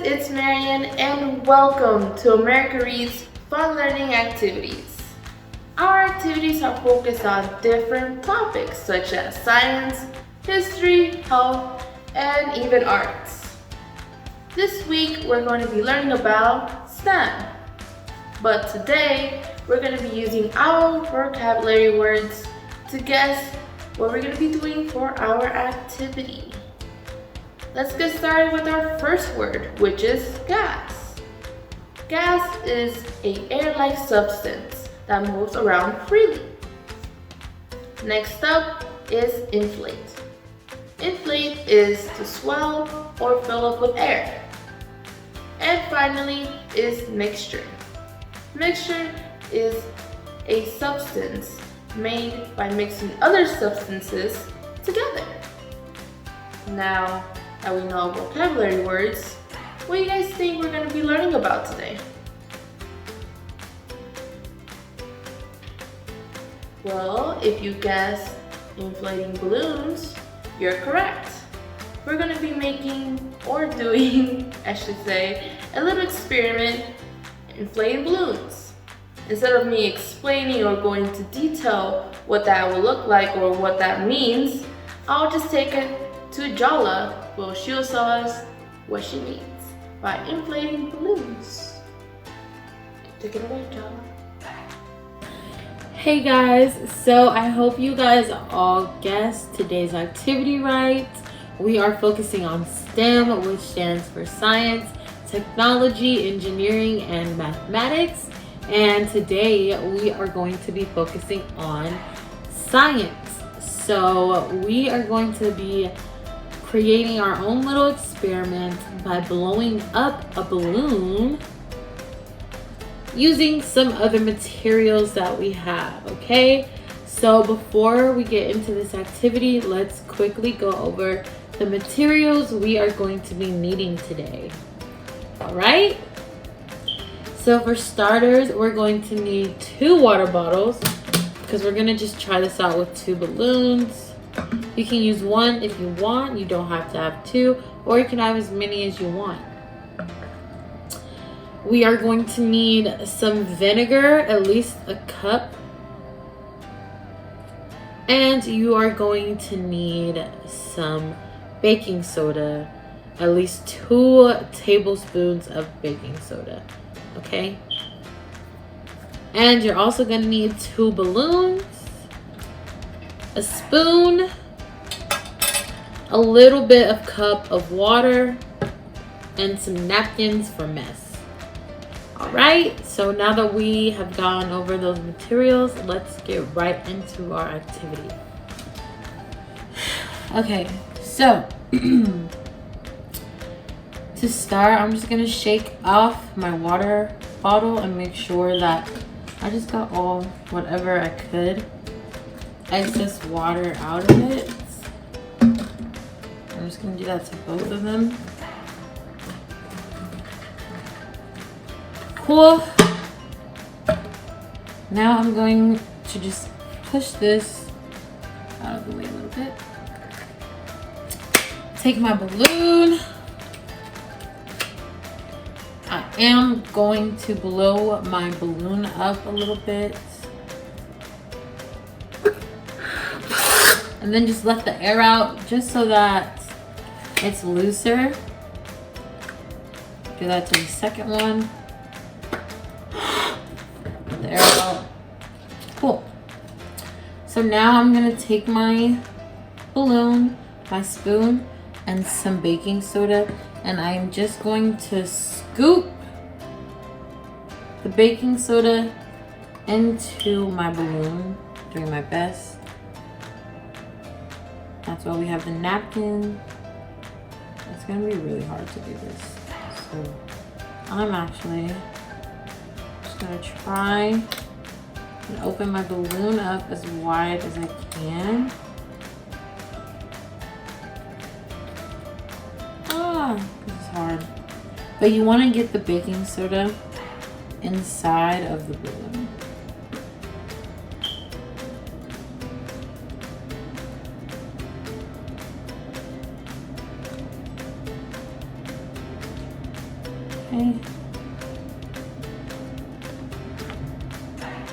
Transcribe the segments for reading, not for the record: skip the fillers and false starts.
it's Marian and welcome to America Reads Fun Learning Activities. Our activities are focused on different topics such as science, history, health, and even arts. This week we're going to be learning about STEM, but today we're going to be using our vocabulary words to guess what we're going to be doing for our activity. Let's get started with our first word, which is gas. Gas is an air-like substance that moves around freely. Next up is inflate. Inflate is to swell or fill up with air. And finally is mixture. Mixture is a substance made by mixing other substances together. Now that we know vocabulary words, what do you guys think we're going to be learning about today? Well, if you guessed inflating balloons, you're correct. We're going to be making or doing, I should say, a little experiment inflating balloons. Instead of me explaining or going into detail what that will look like or what that means, I'll just take it to Jala. Well, she'll tell us what she means by inflating balloons. Take it away, Jala. Hey guys, so I hope you guys all guessed today's activity right. We are focusing on STEM, which stands for science, technology, engineering, and mathematics. And today we are going to be focusing on science. So we are going to be creating our own little experiment by blowing up a balloon using some other materials that we have, okay? So before we get into this activity, let's quickly go over the materials we are going to be needing today. All right? So for starters, we're going to need 2 water bottles because we're gonna just try this out with 2 balloons. You can use 1 if you want. You don't have to have 2, or you can have as many as you want. We are going to need some vinegar, at least a cup. And you are going to need some baking soda, at least 2 tablespoons of baking soda, okay? And you're also going to need 2 balloons, a spoon, a little bit of cup of water, and some napkins for mess. All right, so now that we have gone over those materials, let's get right into our activity. Okay, so to start, I'm just gonna shake off my water bottle and make sure that I just got all whatever I could excess water out of it. I'm just gonna do that to both of them. Cool. Now I'm going to just push this out of the way a little bit. Take my balloon. I am going to blow my balloon up a little bit. And then just let the air out just so that it's looser. Do that to the second one. Let the air out. Cool. So now I'm gonna take my balloon, my spoon, and some baking soda, and I'm just going to scoop the baking soda into my balloon, doing my best. That's why we have the napkin. It's gonna be really hard to do this. So I'm actually just gonna try and open my balloon up as wide as I can. This is hard. But you wanna get the baking soda inside of the balloon. Okay.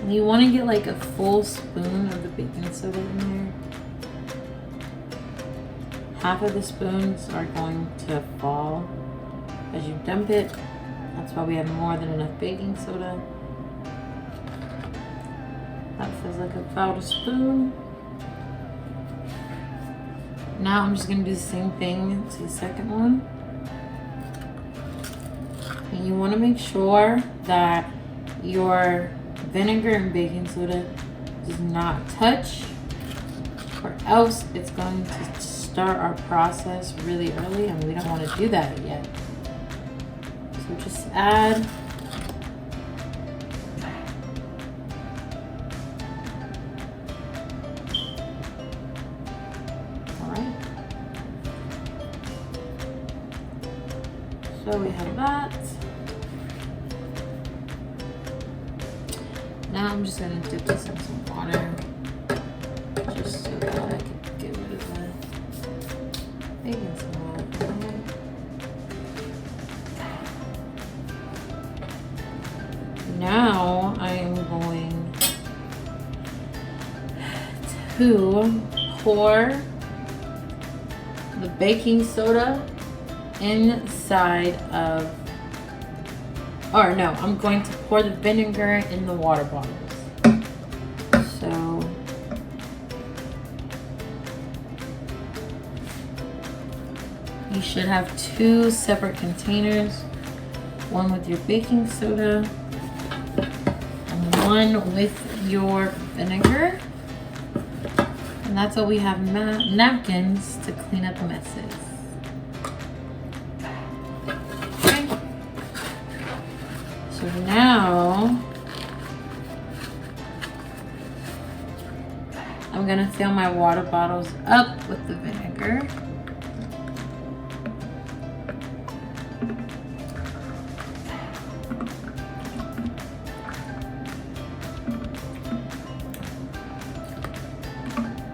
And you want to get like a full spoon of the baking soda in there. Half of the spoons are going to fall as you dump it. That's why we have more than enough baking soda. That feels like about a spoon. Now I'm just gonna do the same thing to the second one. And you wanna make sure that your vinegar and baking soda does not touch, or else it's going to start our process really early, and we don't wanna do that yet. So just add so we have that. Now I'm just gonna dip this in some water, just so that I can get rid of the baking soda. Now I am going to pour the baking soda inside of, or no, I'm going to pour the vinegar in the water bottles. So you should have 2 separate containers, one with your baking soda and one with your vinegar. And that's why we have napkins to clean up messes. So now I'm gonna fill my water bottles up with the vinegar.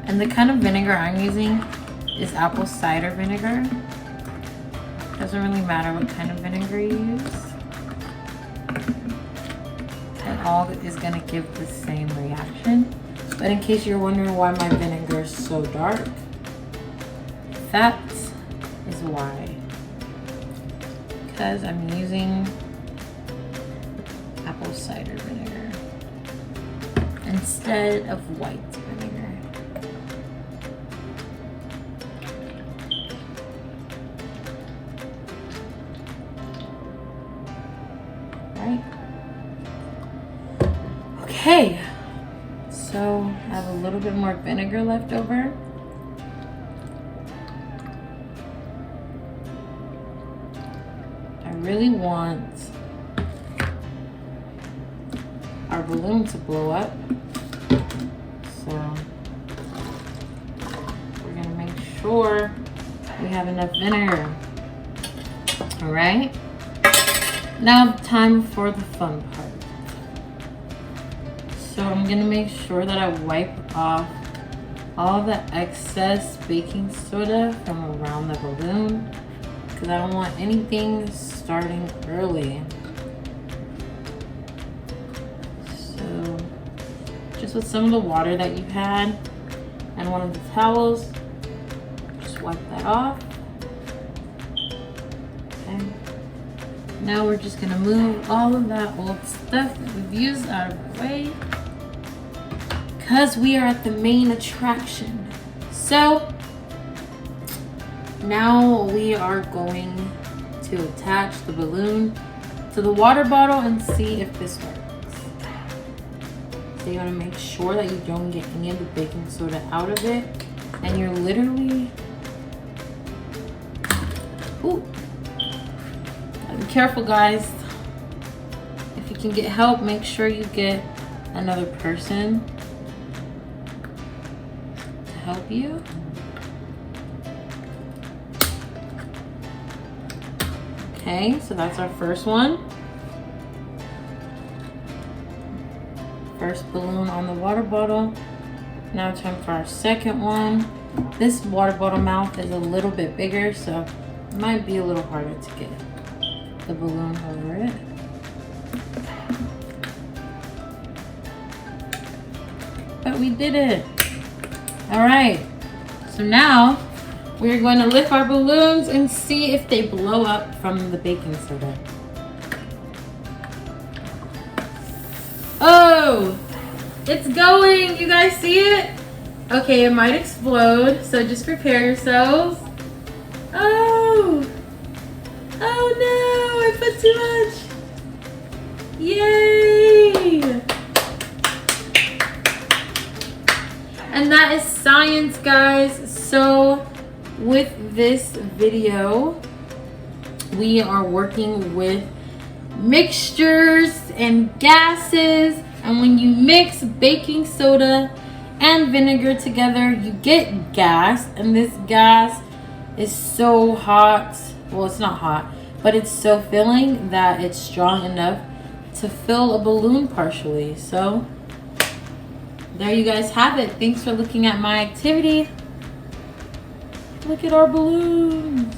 And the kind of vinegar I'm using is apple cider vinegar. Doesn't really matter what kind of vinegar you use. It all is gonna give the same reaction. But in case you're wondering why my vinegar is so dark, that is why. Because I'm using apple cider vinegar instead of white vinegar. Right? Okay, so I have a little bit more vinegar left over. I really want our balloon to blow up, so we're gonna make sure we have enough vinegar. All right, now time for the fun part. So I'm gonna make sure that I wipe off all the excess baking soda from around the balloon, because I don't want anything starting early. So just with some of the water that you had and one of the towels, just wipe that off. Okay. Now we're just gonna move all of that old stuff that we've used out of the way, because we are at the main attraction. So now we are going to attach the balloon to the water bottle and see if this works. So you want to make sure that you don't get any of the baking soda out of it, and you're literally, ooh, be careful guys. If you can get help, make sure you get another person to help you. Okay, so that's our first one. First balloon on the water bottle. Now time for our second one. This water bottle mouth is a little bit bigger, so it might be a little harder to get. the balloon over it. But we did it. All right, so now we're going to lift our balloons and see if they blow up from the baking soda. Oh, it's going. You guys see it? Okay, it might explode, so just prepare yourselves. Oh, oh no, I put too much. Yay! And that is science, guys. So with this video, we are working with mixtures and gases, and when you mix baking soda and vinegar together, you get gas, and this gas is so hot. Well, it's not hot, but it's so filling that it's strong enough to fill a balloon partially. So there you guys have it. Thanks for looking at my activity. Look at our balloons.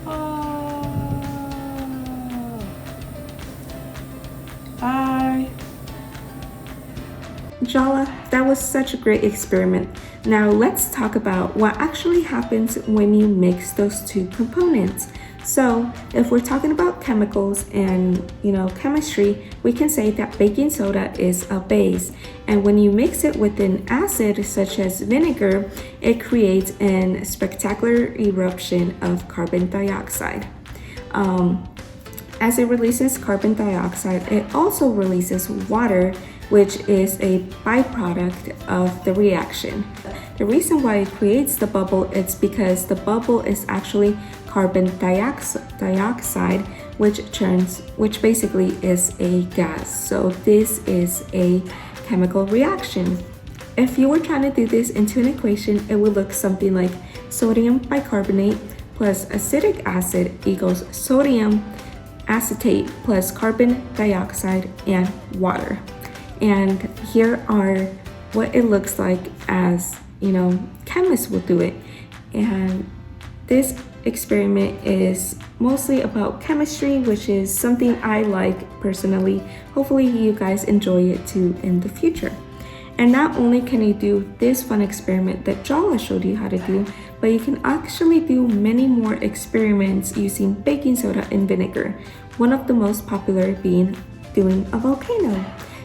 Oh. Bye. Jala, that was such a great experiment. Now let's talk about what actually happens when you mix those two components. So if we're talking about chemicals and chemistry, we can say that baking soda is a base, and when you mix it with an acid such as vinegar, it creates a spectacular eruption of carbon dioxide. As it releases carbon dioxide, it also releases water, which is a byproduct of the reaction. The reason why it creates the bubble is because the bubble is actually carbon dioxide, which basically is a gas. So this is a chemical reaction. If you were trying to do this into an equation, it would look something like sodium bicarbonate plus acidic acid equals sodium acetate plus carbon dioxide and water. And here are what it looks like as, chemists will do it. And this experiment is mostly about chemistry, which is something I like personally. Hopefully you guys enjoy it too in the future. And not only can you do this fun experiment that Jala showed you how to do, but you can actually do many more experiments using baking soda and vinegar. One of the most popular being doing a volcano.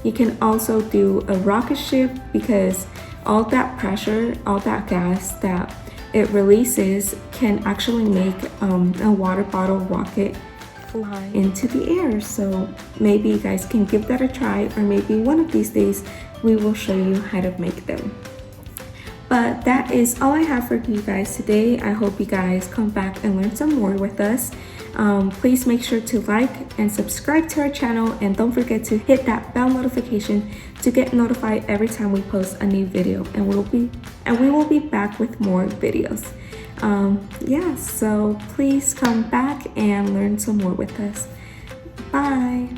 You can also do a rocket ship, because all that pressure, all that gas that it releases can actually make a water bottle rocket fly into the air. So maybe you guys can give that a try, or maybe one of these days we will show you how to make them. But that is all I have for you guys today. I hope you guys come back and learn some more with us. Please make sure to like and subscribe to our channel, and don't forget to hit that bell notification to get notified every time we post a new video, and we will be back with more videos. So please come back and learn some more with us. Bye.